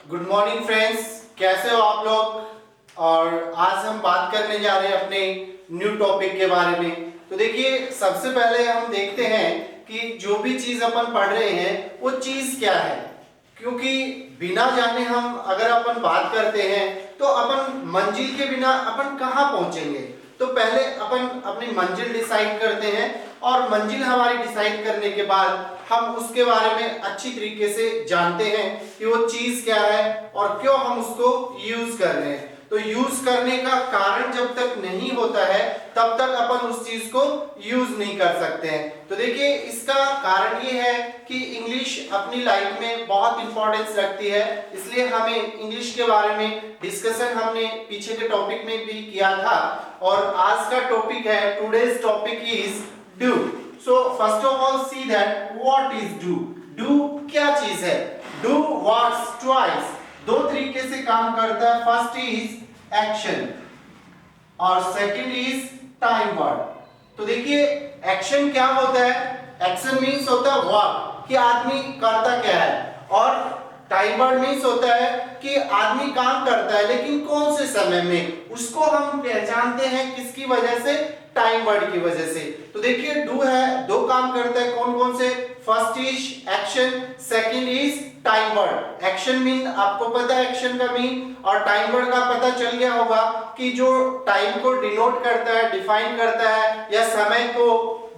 Good morning friends, कैसे हो आप लोग। और आज हम बात करने जा रहे हैं अपने न्यू टॉपिक के बारे में। तो देखिए, सबसे पहले हम देखते हैं कि जो भी चीज अपन पढ़ रहे हैं वो चीज क्या है, क्योंकि बिना जाने हम अगर अपन बात करते हैं तो अपन मंजिल के बिना अपन कहाँ पहुंचेंगे। तो पहले अपन अपनी मंजिल डिसाइड करते हैं और मंजिल हमारी डिसाइड करने के बाद हम उसके बारे में अच्छी तरीके से जानते हैं कि वो चीज क्या है और क्यों हम उसको यूज कर रहे हैं। तो यूज करने का कारण जब तक नहीं होता है तब तक अपन उस चीज को यूज नहीं कर सकते हैं। तो देखिए, इसका कारण ये है कि इंग्लिश अपनी लाइफ में बहुत इंपॉर्टेंस रखती है, इसलिए हमें इंग्लिश के बारे में डिस्कशन हमने पीछे के टॉपिक में भी किया था। और आज का टॉपिक है, today's topic is do. So first of all see that what is do. Do क्या चीज है? डू वर्क्स ट्वाइस, दो तरीके से काम करता है। फर्स्ट इज एक्शन और सेकंड इज टाइम वर्ड। तो देखिए, एक्शन क्या होता है? एक्शन मीन्स होता है वर्क, कि आदमी करता क्या है, और टाइम वर्ड मीन्स होता है कि आदमी काम करता है लेकिन कौन से समय में, उसको हम पहचानते हैं किसकी वजह से? टाइम वर्ड की वजह से। तो देखिए, डू है, दो काम करता है, कौन कौन से? First is action, second is time word. Action mean आपको पता है एक्शन का मीन, और टाइम वर्ड का पता चल गया होगा कि जो टाइम को डिनोट करता है, डिफाइन करता है या समय को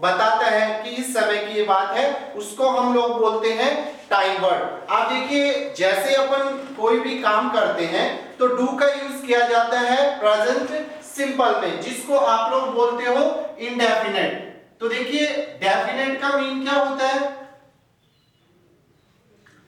बताता है कि इस समय की ये बात है, उसको हम लोग बोलते हैं टाइम वर्ड। आप देखिए, जैसे अपन कोई भी काम करते हैं तो डू का यूज किया जाता है प्रेजेंट सिंपल में, जिसको आप लोग बोलते हो इंडेफिनेट। तो देखिए, डेफिनेट का मीन क्या होता है?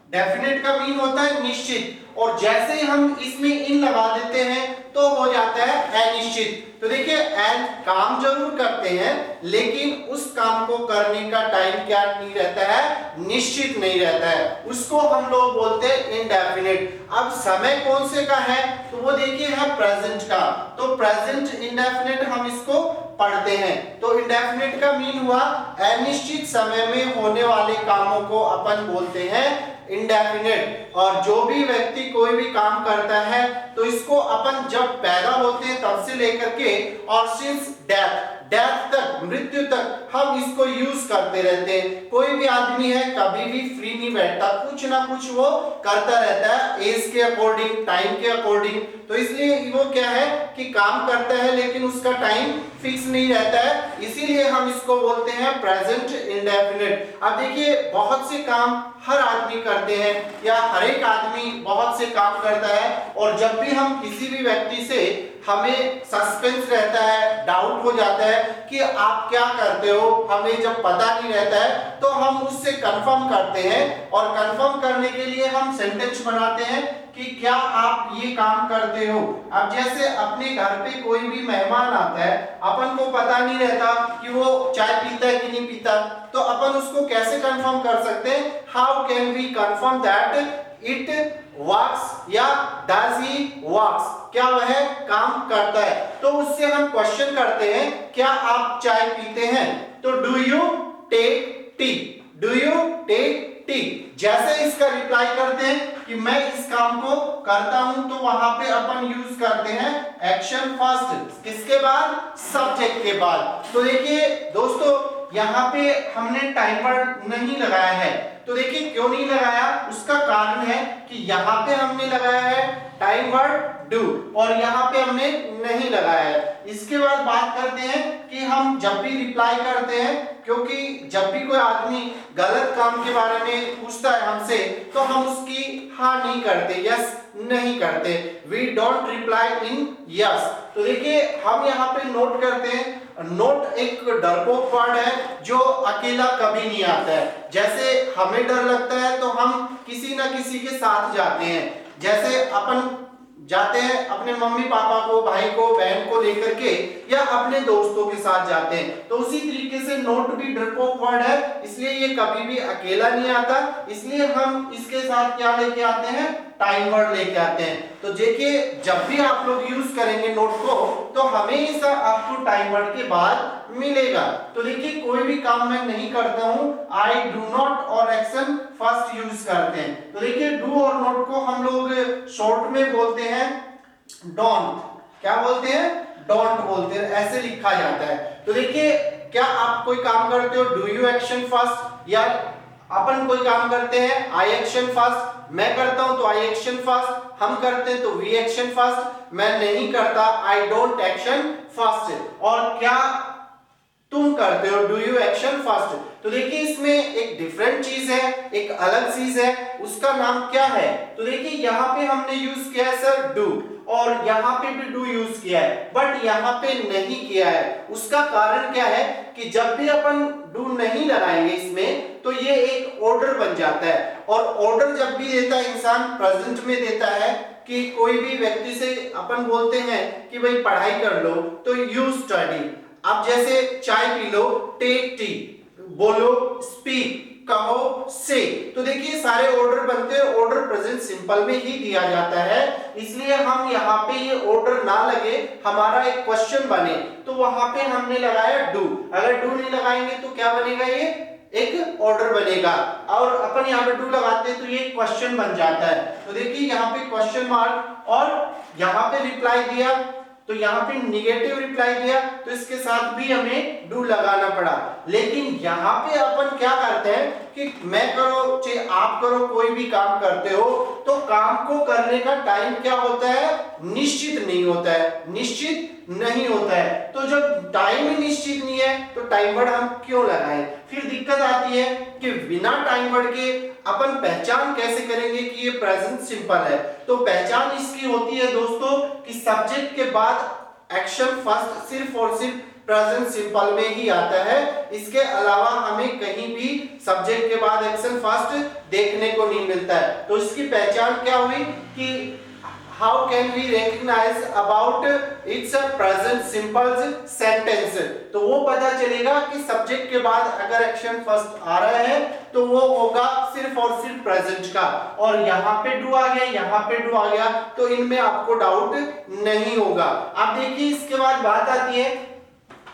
डेफिनेट का मीन होता है निश्चित, और जैसे ही हम इसमें इन लगा देते हैं तो हो जाता है अनिश्चित। तो देखिए, एन काम जरूर करते हैं लेकिन उस काम को करने का टाइम क्या नहीं रहता है? निश्चित नहीं रहता है, उसको हम लोग बोलते हैं इनडेफिनेट। अब समय कौन से का है? तो वो देखिए है प्रेजेंट का। तो प्रेजेंट इंडेफिनेट हम इसको पढ़ते हैं। तो इंडेफिनेट का मीन हुआ अनिश्चित समय में होने वाले कामों को अपन बोलते हैं इंडेफिनेट। और जो भी व्यक्ति कोई भी काम करता है तो इसको अपन जब पैदा होते हैं तब से लेकर के और सिंस डेथ तक, मृत्यु तक हम इसको यूज करते रहते हैं। कोई भी आदमी है कभी भी फ्री नहीं बैठता, कुछ ना कुछ वो करता रहता है एज के अकॉर्डिंग, टाइम के अकॉर्डिंग। तो इसलिए वो क्या है कि काम करता है लेकिन उसका टाइम फिक्स नहीं रहता है, इसीलिए हम इसको बोलते हैं प्रेजेंट इंडेफिनेट। अब देखिए, बहुत से काम हर आदमी करते हैं या हर एक आदमी बहुत से काम करता है, और जब भी हम किसी भी व्यक्ति से हमें सस्पेंस रहता है, डाउट हो जाता है कि आप क्या करते हो, हमें जब पता नहीं रहता है तो हम उससे कंफर्म करते हैं, और कंफर्म करने के लिए हम सेंटेंस बनाते हैं कि क्या आप ये काम करते हो। अब जैसे अपने घर पे कोई भी मेहमान आता है, अपन को पता नहीं रहता कि वो चाय पीता है कि नहीं पीता, तो अपन उसको कैसे कंफर्म कर सकते हैं? How can we confirm that it works या डज ही वर्क्स, क्या वह काम करता है? तो उससे हम क्वेश्चन करते हैं, क्या आप चाय पीते हैं? तो do you take tea, do you take tea. जैसे इसका रिप्लाई करते हैं कि मैं इस काम को करता हूं, तो वहां पे अपन यूज करते हैं एक्शन फर्स्ट, किसके बाद? सब्जेक्ट के बाद। तो देखिए दोस्तों, यहाँ पे हमने टाइम वर्ड नहीं लगाया है। तो देखिए, क्यों नहीं लगाया? उसका कारण है कि यहाँ पे हमने लगाया है टाइम वर्ड डू और यहाँ पे हमने नहीं लगाया है। इसके बाद बात करते हैं कि हम जब भी रिप्लाई करते हैं, क्योंकि जब भी कोई आदमी गलत काम के बारे में पूछता है हमसे तो हम उसकी हाँ नहीं करते, यस नहीं करते, we don't reply in yes. तो देखिए, हम यहाँ पे नोट करते हैं, नोट एक डरपोक वर्ड है जो अकेला कभी नहीं आता है। जैसे हमें डर लगता है तो हम किसी ना किसी के साथ जाते हैं, जैसे अपन जाते हैं अपने मम्मी पापा को, भाई को, बहन को लेकर के, या अपने दोस्तों के साथ जाते हैं। तो उसी तरीके से नोट भी डरपोक वर्ड है, इसलिए ये कभी भी अकेला नहीं आता, इसलिए हम इसके साथ क्या लेके आते हैं? टाइम वर्ड लेके आते हैं। तो देखिए, जब भी आप लोग यूज करेंगे नोट को तो हमेशा आपको टाइम वर्ड के बाद मिलेगा। तो देखिए, कोई भी काम मैं नहीं करता हूं, आई डू नॉट और एक्शन फर्स्ट यूज करते हैं। तो देखिए, डू और नॉट को हम लोग शॉर्ट में बोलते हैं डोंट। क्या बोलते हैं? डोंट बोलते हैं, ऐसे लिखा जाता है। तो देखिए, क्या आप कोई काम करते हो डू यू एक्शन फर्स्ट, या अपन कोई काम करते हैं आई एक्शन फर्स्ट, मैं करता हूं तो आई एक्शन फर्स्ट, हम करते हैं तो वी एक्शन फर्स्ट, मैं नहीं करता आई डोंट एक्शन फर्स्ट, और क्या तुम करते हो डू यू एक्शन फर्स्ट। तो देखिए, इसमें एक डिफरेंट चीज है, एक अलग चीज है, उसका नाम क्या है? तो देखिए, यहाँ पे हमने यूज किया है सर डू, और यहाँ पे भी डू यूज किया है, बट यहाँ पे नहीं किया है। उसका कारण क्या है कि जब भी अपन डू नहीं लगाएंगे इसमें तो ये एक ऑर्डर बन जाता है, और ऑर्डर जब भी देता है इंसान प्रेजेंट में देता है कि कोई भी व्यक्ति से अपन बोलते हैं कि भाई पढ़ाई कर लो तो यू स्टडी। अब जैसे चाय पी लो, टेक टी, बोलो स्पीक, कहो से। तो देखिए, सारे ऑर्डर बनते हैं, ऑर्डर प्रेजेंट सिंपल में ही दिया जाता है, इसलिए हम यहाँ पे ये ऑर्डर ना लगे, हमारा एक क्वेश्चन बने, तो वहां पे हमने लगाया डू। अगर डू नहीं लगाएंगे तो क्या बनेगा? ये एक ऑर्डर बनेगा, और अपन यहाँ पे डू लगाते हैं तो ये क्वेश्चन बन जाता है। तो देखिए, यहाँ पे क्वेश्चन मार्क, और यहाँ पे रिप्लाई दिया तो यहाँ पे निगेटिव रिप्लाई दिया, तो इसके साथ भी हमें डू लगाना पड़ा। लेकिन यहाँ पे अपन क्या करते हैं कि मैं करो चाहे आप करो, कोई भी काम करते हो तो काम को करने का टाइम क्या होता है? निश्चित नहीं होता है, निश्चित नहीं होता है। तो जब टाइम ही निश्चित नहीं है तो टाइम वर्ड हम क्यों लगाएं? फिर दिक्कत आती है कि बिना टाइम वर्ड के अपन पहचान कैसे करेंगे कि ये प्रेजेंट सिंपल है। तो पहचान इसकी होती है दोस्तों कि सब्जेक्ट के बाद एक्शन फर्स्ट सिर्फ और सिर्फ प्रेजेंट सिंपल में ही आता है, इसके अलावा हमें कहीं भी सब्जेक्ट के बाद एक्शन फर्स्ट देखने को नहीं मिलता है। तो इसकी पहचान क्या हुई कि how can we recognize about its a present simple sentence। तो वो पता चलेगा कि सब्जेक्ट के बाद अगर एक्शन फर्स्ट आ रहा है तो वो होगा सिर्फ और सिर्फ प्रेजेंट का, और यहाँ पे डू आ गया, यहाँ पे डू आ गया, तो इनमें आपको डाउट नहीं होगा। आप देखिए, इसके बाद बात आती है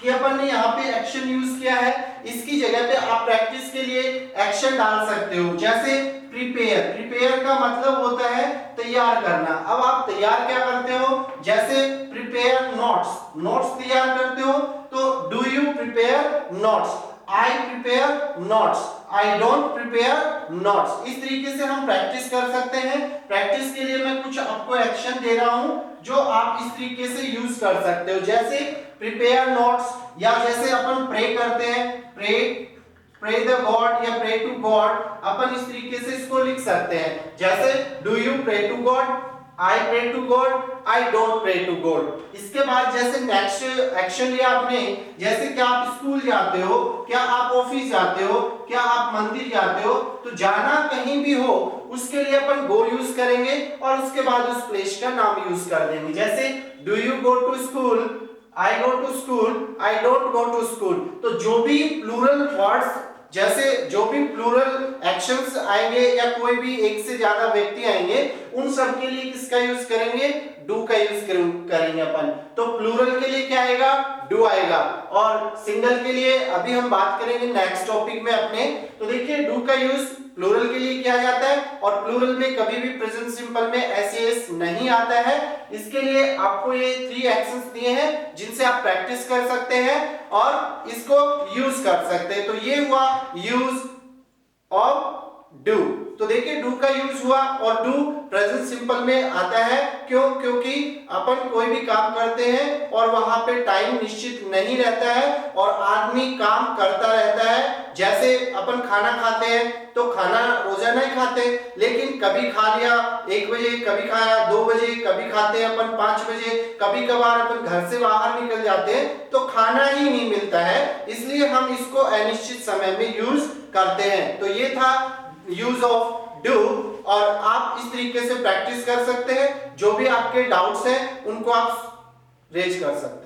कि अपन ने यहाँ पे एक्शन यूज किया है, इसकी जगह पे आप प्रैक्टिस के लिए एक्शन डाल सकते हो, जैसे प्रिपेयर। प्रिपेयर का मतलब होता है तैयार करना। अब आप तैयार क्या करते हो? जैसे प्रिपेयर नोट्स, नोट्स तैयार करते हो तो do you prepare notes, I prepare notes, I don't prepare notes. इस तरीके से हम प्रैक्टिस कर सकते हैं। प्रैक्टिस के लिए मैं कुछ आपको एक्शन दे रहा हूं जो आप इस तरीके से यूज कर सकते हो, जैसे प्रिपेयर नोट्स, या जैसे अपन प्रे करते हैं, प्रे द गॉड या प्रे टू गॉड, अपन इस तरीके से इसको लिख सकते हैं, जैसे do you pray to God, I pray to God, I don't pray to God. इसके बाद जैसे नेक्स्ट एक्शन लिया आपने, जैसे क्या आप स्कूल जाते हो, क्या आप ऑफिस जाते हो, क्या आप मंदिर जाते हो, तो जाना कहीं भी हो उसके लिए अपन गो यूज करेंगे, और उसके बाद उस प्लेस का नाम यूज कर देंगे, जैसे do you go to school, I go to school, I don't go to school। तो जो भी प्लूरल वर्ड्स, जैसे जो भी प्लूरल एक्शंस आएंगे या कोई भी एक से ज्यादा व्यक्ति आएंगे, उन सब के लिए किसका यूज करेंगे? डू का यूज करेंगे अपन। तो प्लूरल के लिए क्या आएगा? डू आएगा, और सिंगल के लिए अभी हम बात करेंगे नेक्स्ट टॉपिक में अपने। तो देखिए, डू का यूज प्लूरल के लिए किया जाता है, और प्लूरल में कभी भी प्रेजेंट सिंपल में एस नहीं आता है। इसके लिए आपको ये 3 एक्शंस दिए हैं जिनसे आप प्रैक्टिस कर सकते हैं और इसको यूज कर सकते हैं। तो ये हुआ यूज ऑफ डू। तो देखिए, डू का यूज हुआ, और डू प्रेजेंट सिंपल में आता है। क्यों? क्योंकि अपन कोई भी काम करते हैं और वहां पे टाइम निश्चित नहीं रहता है और आदमी काम करता रहता है। जैसे अपन खाना खाते हैं तो खाना रोजाना ही खाते हैं, लेकिन कभी खा लिया 1 बजे, कभी खाया 2 बजे, कभी खाते हैं अपन 5 बजे, कभी कभार अपन घर से बाहर निकल जाते हैं तो खाना ही नहीं मिलता है, इसलिए हम इसको अनिश्चित समय में यूज करते हैं। तो ये था यूज ऑफ डू, और आप इस तरीके से प्रैक्टिस कर सकते हैं। जो भी आपके डाउट्स हैं उनको आप रेज कर सकते हैं।